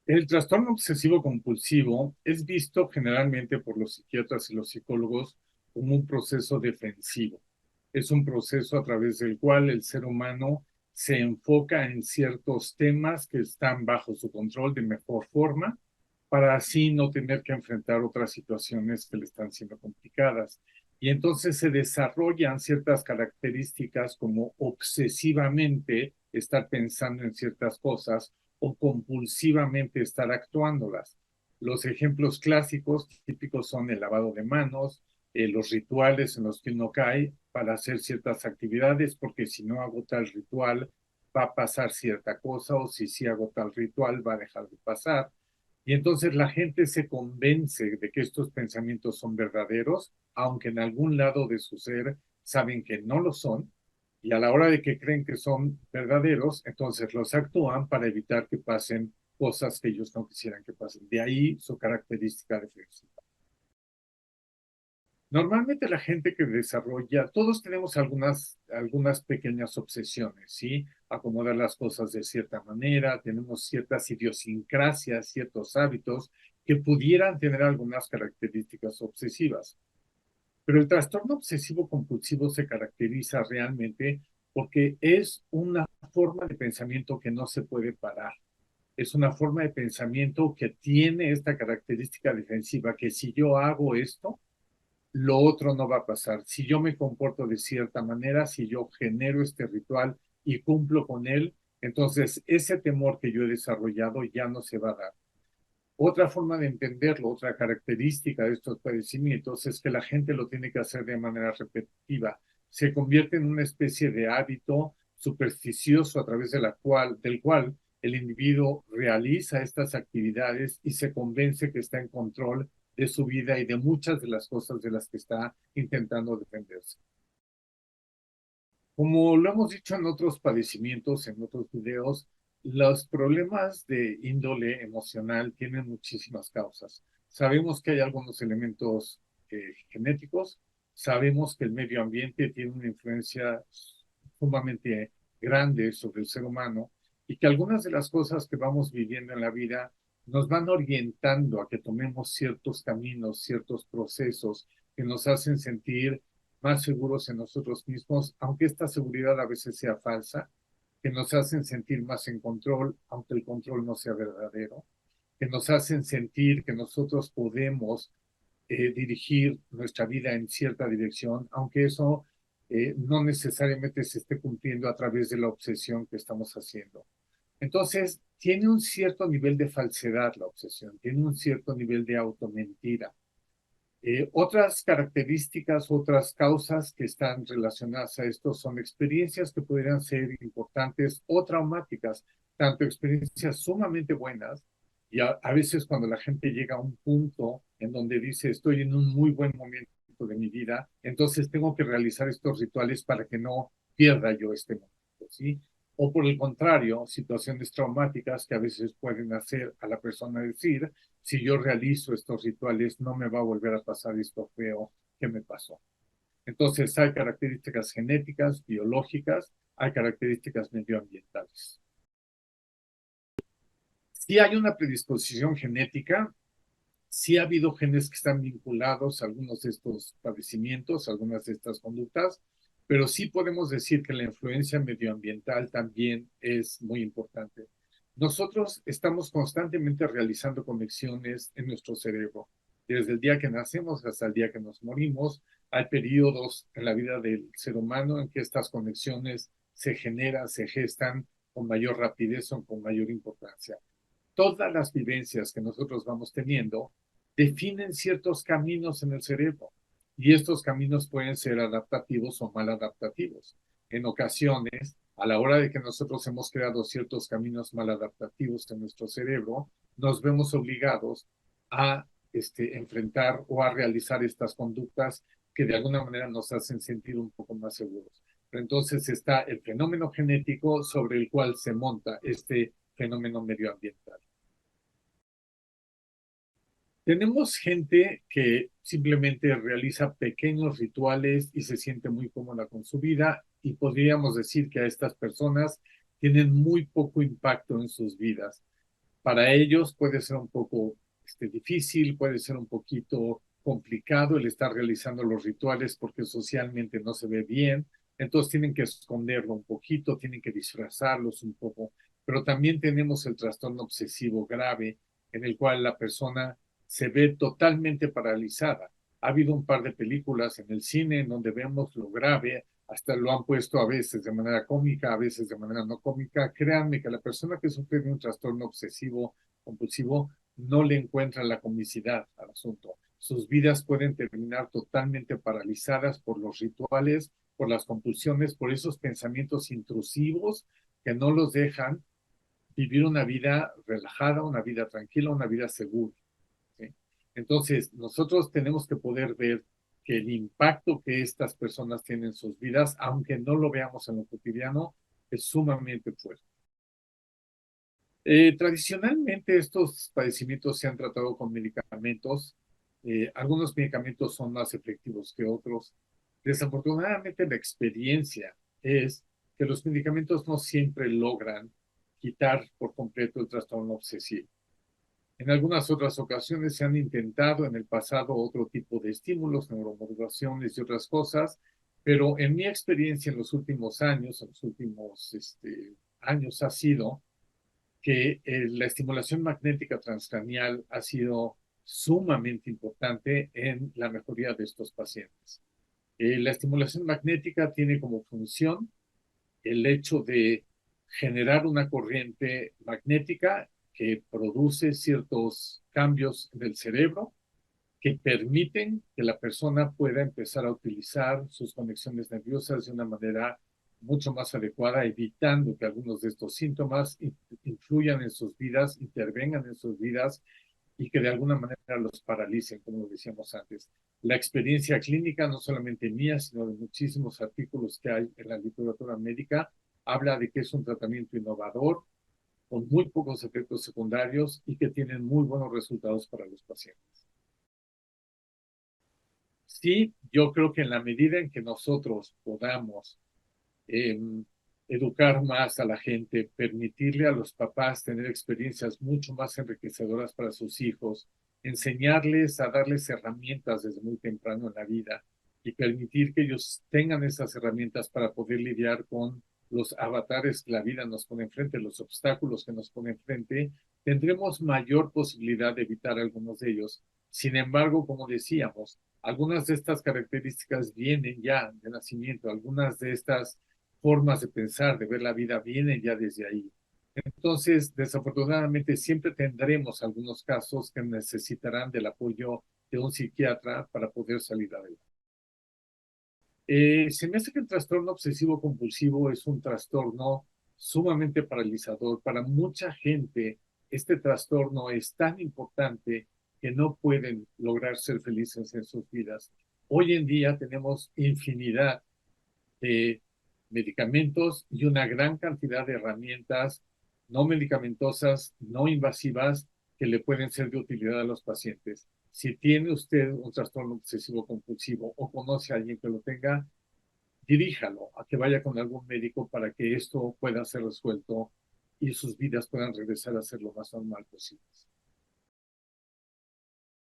El trastorno obsesivo compulsivo es visto generalmente por los psiquiatras y los psicólogos como un proceso defensivo. Es un proceso a través del cual el ser humano se enfoca en ciertos temas que están bajo su control de mejor forma para así no tener que enfrentar otras situaciones que le están siendo complicadas. Y entonces se desarrollan ciertas características como obsesivamente estar pensando en ciertas cosas o compulsivamente estar actuándolas. Los ejemplos clásicos típicos son el lavado de manos, los rituales en los que uno cae para hacer ciertas actividades, porque si no hago tal ritual va a pasar cierta cosa, o si sí hago tal ritual va a dejar de pasar. Y entonces la gente se convence de que estos pensamientos son verdaderos, aunque en algún lado de su ser saben que no lo son, y a la hora de que creen que son verdaderos, entonces los actúan para evitar que pasen cosas que ellos no quisieran que pasen. De ahí su característica defensiva. Normalmente la gente que desarrolla, todos tenemos algunas pequeñas obsesiones, ¿sí? Acomodar las cosas de cierta manera, tenemos ciertas idiosincrasias, ciertos hábitos que pudieran tener algunas características obsesivas. Pero el trastorno obsesivo compulsivo se caracteriza realmente porque es una forma de pensamiento que no se puede parar. Es una forma de pensamiento que tiene esta característica defensiva, que si yo hago esto, lo otro no va a pasar. Si yo me comporto de cierta manera, si yo genero este ritual y cumplo con él, entonces ese temor que yo he desarrollado ya no se va a dar. Otra forma de entenderlo, otra característica de estos padecimientos es que la gente lo tiene que hacer de manera repetitiva. Se convierte en una especie de hábito supersticioso a través del cual el individuo realiza estas actividades y se convence que está en control de su vida y de muchas de las cosas de las que está intentando defenderse. Como lo hemos dicho en otros padecimientos, en otros videos, los problemas de índole emocional tienen muchísimas causas. Sabemos que hay algunos elementos genéticos, sabemos que el medio ambiente tiene una influencia sumamente grande sobre el ser humano y que algunas de las cosas que vamos viviendo en la vida nos van orientando a que tomemos ciertos caminos, ciertos procesos que nos hacen sentir más seguros en nosotros mismos, aunque esta seguridad a veces sea falsa, que nos hacen sentir más en control, aunque el control no sea verdadero, que nos hacen sentir que nosotros podemos dirigir nuestra vida en cierta dirección, aunque eso no necesariamente se esté cumpliendo a través de la obsesión que estamos haciendo. Entonces, tiene un cierto nivel de falsedad la obsesión, tiene un cierto nivel de automentira. Otras características, otras causas que están relacionadas a esto son experiencias que podrían ser importantes o traumáticas, tanto experiencias sumamente buenas, y a veces cuando la gente llega a un punto en donde dice estoy en un muy buen momento de mi vida, entonces tengo que realizar estos rituales para que no pierda yo este momento, ¿sí? O por el contrario, situaciones traumáticas que a veces pueden hacer a la persona decir, si yo realizo estos rituales, no me va a volver a pasar esto feo que me pasó. Entonces, hay características genéticas, biológicas, hay características medioambientales. Si hay una predisposición genética, sí ha habido genes que están vinculados a algunos de estos padecimientos, algunas de estas conductas, pero sí podemos decir que la influencia medioambiental también es muy importante. Nosotros estamos constantemente realizando conexiones en nuestro cerebro. Desde el día que nacemos hasta el día que nos morimos, hay periodos en la vida del ser humano en que estas conexiones se generan, se gestan con mayor rapidez o con mayor importancia. Todas las vivencias que nosotros vamos teniendo definen ciertos caminos en el cerebro y estos caminos pueden ser adaptativos o mal adaptativos. En ocasiones, a la hora de que nosotros hemos creado ciertos caminos mal adaptativos en nuestro cerebro, nos vemos obligados a enfrentar o a realizar estas conductas que de alguna manera nos hacen sentir un poco más seguros. Pero entonces está el fenómeno genético sobre el cual se monta este fenómeno medioambiental. Tenemos gente que simplemente realiza pequeños rituales y se siente muy cómoda con su vida y podríamos decir que a estas personas tienen muy poco impacto en sus vidas. Para ellos puede ser un poco difícil, puede ser un poquito complicado el estar realizando los rituales porque socialmente no se ve bien, entonces tienen que esconderlo un poquito, tienen que disfrazarlos un poco, pero también tenemos el trastorno obsesivo grave en el cual la persona se ve totalmente paralizada. Ha habido un par de películas en el cine en donde vemos lo grave, hasta lo han puesto a veces de manera cómica, a veces de manera no cómica. Créanme que la persona que sufre de un trastorno obsesivo compulsivo no le encuentra la comicidad al asunto. Sus vidas pueden terminar totalmente paralizadas por los rituales, por las compulsiones, por esos pensamientos intrusivos que no los dejan vivir una vida relajada, una vida tranquila, una vida segura. ¿Sí? Entonces, nosotros tenemos que poder ver que el impacto que estas personas tienen en sus vidas, aunque no lo veamos en lo cotidiano, es sumamente fuerte. Tradicionalmente estos padecimientos se han tratado con medicamentos. Algunos medicamentos son más efectivos que otros. Desafortunadamente la experiencia es que los medicamentos no siempre logran quitar por completo el trastorno obsesivo. En algunas otras ocasiones se han intentado en el pasado otro tipo de estímulos, neuromodulaciones y otras cosas, pero en mi experiencia en los últimos años, años ha sido que la estimulación magnética transcranial ha sido sumamente importante en la mejoría de estos pacientes. La estimulación magnética tiene como función el hecho de generar una corriente magnética que produce ciertos cambios del cerebro que permiten que la persona pueda empezar a utilizar sus conexiones nerviosas de una manera mucho más adecuada, evitando que algunos de estos síntomas influyan en sus vidas, intervengan en sus vidas y que de alguna manera los paralicen, como lo decíamos antes. La experiencia clínica, no solamente mía, sino de muchísimos artículos que hay en la literatura médica, habla de que es un tratamiento innovador, con muy pocos efectos secundarios y que tienen muy buenos resultados para los pacientes. Sí, yo creo que en la medida en que nosotros podamos eh, educar más a la gente, permitirle a los papás tener experiencias mucho más enriquecedoras para sus hijos, enseñarles a darles herramientas desde muy temprano en la vida y permitir que ellos tengan esas herramientas para poder lidiar con los avatares que la vida nos pone enfrente, los obstáculos que nos pone enfrente, tendremos mayor posibilidad de evitar algunos de ellos. Sin embargo, como decíamos, algunas de estas características vienen ya de nacimiento, algunas de estas formas de pensar, de ver la vida, vienen ya desde ahí. Entonces, desafortunadamente, siempre tendremos algunos casos que necesitarán del apoyo de un psiquiatra para poder salir adelante. Se me hace que el trastorno obsesivo compulsivo es un trastorno sumamente paralizador. Para mucha gente, este trastorno es tan importante que no pueden lograr ser felices en sus vidas. Hoy en día tenemos infinidad de medicamentos y una gran cantidad de herramientas no medicamentosas, no invasivas, que le pueden ser de utilidad a los pacientes. Si tiene usted un trastorno obsesivo compulsivo o conoce a alguien que lo tenga, diríjalo a que vaya con algún médico para que esto pueda ser resuelto y sus vidas puedan regresar a ser lo más normal posible.